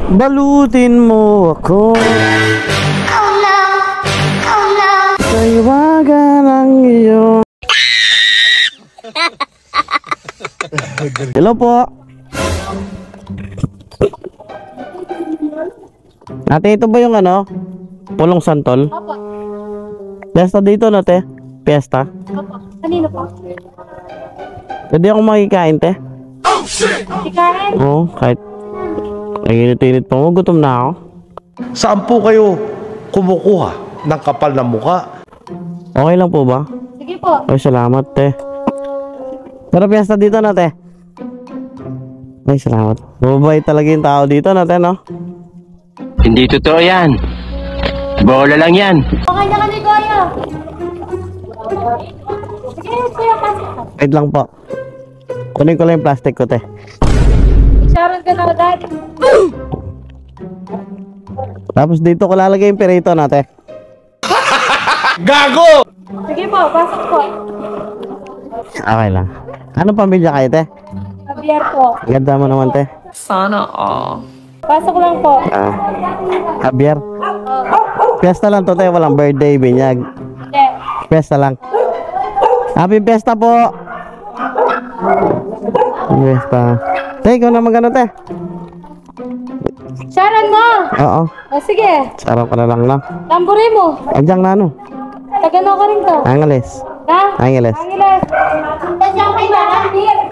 Balutin mo ako. Sa iwaga ng iyong. Hello po. Ate, ito ba yung ano? Pulong Santol? Opo. Pesta dito na, te? Pesta? Opo. Kanino po? Pwede akong makikain, te? Kikain? Oo, kahit naginit-init pa mo, gutom na ako. Saan po kayo kumukuha ng kapal na muka? Okay lang po ba? Sige po. Ay, salamat, te. Pero piyesta dito na, te. Ay, salamat. Mababait talaga yung tao dito na, te, no? Hindi totoo yan. Bola lang yan. Okay na ka ni Kuya. Sige, Kuya, pasok ka. Wait lang po. Kunin ko lang yung plastic ko, te. Sharon ka na agad. Tapos dito ko lalagay yung perito na, te. Gago! Sige po, pasok po. Okay lang. Ano pamilya kayo, te? Javier po. Ganda mo naman, te. Sana all. Pasok lang po. Javier. Piyesta lang to, te. Walang birthday, binyag. Hindi. Piyesta lang. Happy piyesta po. Piyesta. Te, ikaw naman gano'n, te. Sharon mo! Oo. O sige, Sarap ka na lang, no? tamburi mo. Andiyan na, ano? Tagano ka rin to. Angeles. Ha? Angeles. Angeles.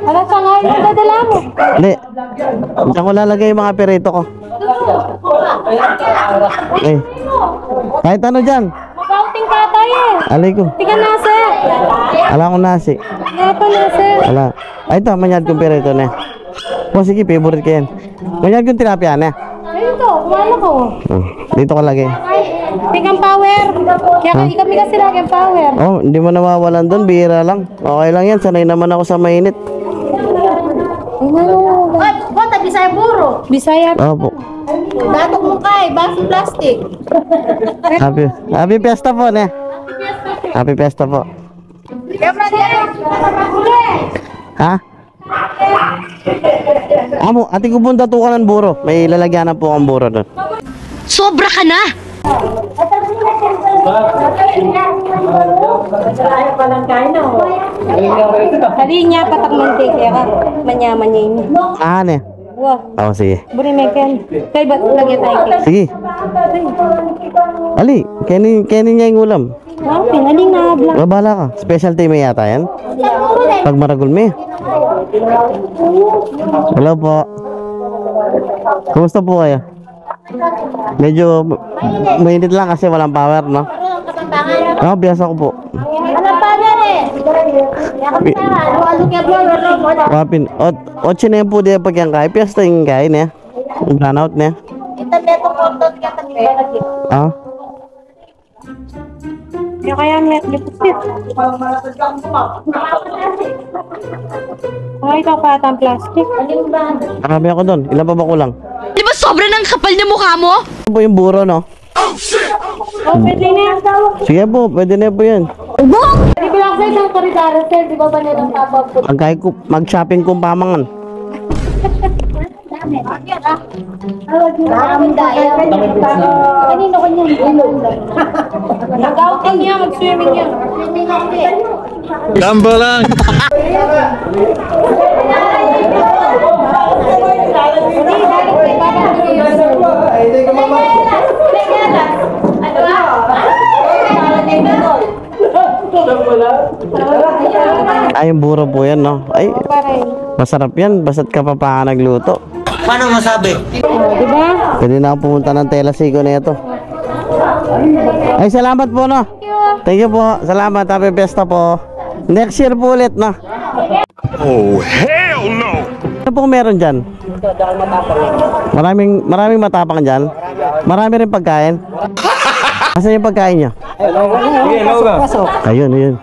Ano sa ngayon ang dadala mo? Hindi. Diyan ko lalagay yung mga perito ko. Eh. Kahit ano dyan. Mag-outing ka tayo eh. Alay ko. Tika nasa. Ala akong nasi. Nga pa nasa. Ala. Ay, ito. Manyad kong perito na. O, sige. Favorite ko yan. Manyad kong tilapia na. Ayun to, kumala ko. Dito ko lagay. Tingang power. Kaya kami kasi lagi ang power. Oh, hindi mo nawawalan doon. Bihira lang. Okay lang yan. Sanay naman ako sa mainit. Ay, nalo. Bota, Bisaya puro. Bisaya. Opo. Batok mo kay, baso plastic. Happy Fiesta po, ne? Happy Fiesta po. Ha? Amo, ate ko punta to ka ng buro. May lalagyanan po akong buro doon. Sobra ka na! Kali niya patak mantika ka. Manyaman niya ini. Ah, ne? Wah, Oo, sige. buri meken. Kay ba't lagi tayo kay? Sige. Ali, kainin niya yung ulam. Wow, pinaling na habla. Babala ka. Specialty may yata yan. Pag maragul me. Hello po. Kumusta po kayo? Medyo mainit lang kasi walang power, no? Oo, biasa ko po. Anong power eh? Wapin. Otsi na yan po diya pag yung kaya. Piyasta yung kaya niya. Yung brownout niya. Ito meto ko doon ka kanina lagi. Ah? Yung kaya may deposit. Kung ikaw pa ang plastic. Alin ba? Marami ako doon. Ilan pa ba kulang? Di ba sobra ng kapal niya mukha mo? Ito po yung buro, no? Oh, pwede na yan. Sige po, pwede na po yan. Hindi ko lang sa isang koridoro, sir. Di ba ba nilang papapot? Mag-shopping kong pamangan. Maraming daya. Kanino ko niyan? Mag-outing niya, mag-swimming niya. Gamba lang! Ay, yung buro po yan, no? Ay, masarap yan. Basta't ka pa nagluto. Paano masabi? Di ba? Pwede na ako pumunta ng Telasico na ito. Ay, salamat po, no? Thank you po. Salamat. Happy Fiesta po. Next year po ulit, no? Oh, hell no! Ano pong meron dyan? Maraming matapang dyan. Marami rin pagkain. Asan yung pagkain nyo? Ayun, ayun.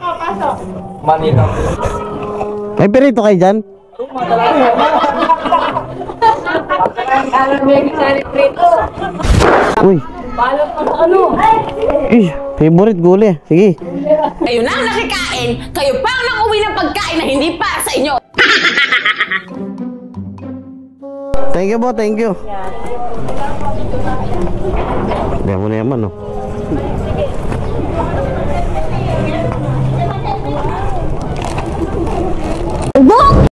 May perito kayo dyan? Uy. Favorite gulay. Sige. Kayo na ang nakikain, kayo pa ang nakauwi ng pagkain na hindi para sa inyo. Thank you po, thank you. Hindi mo na yaman, no?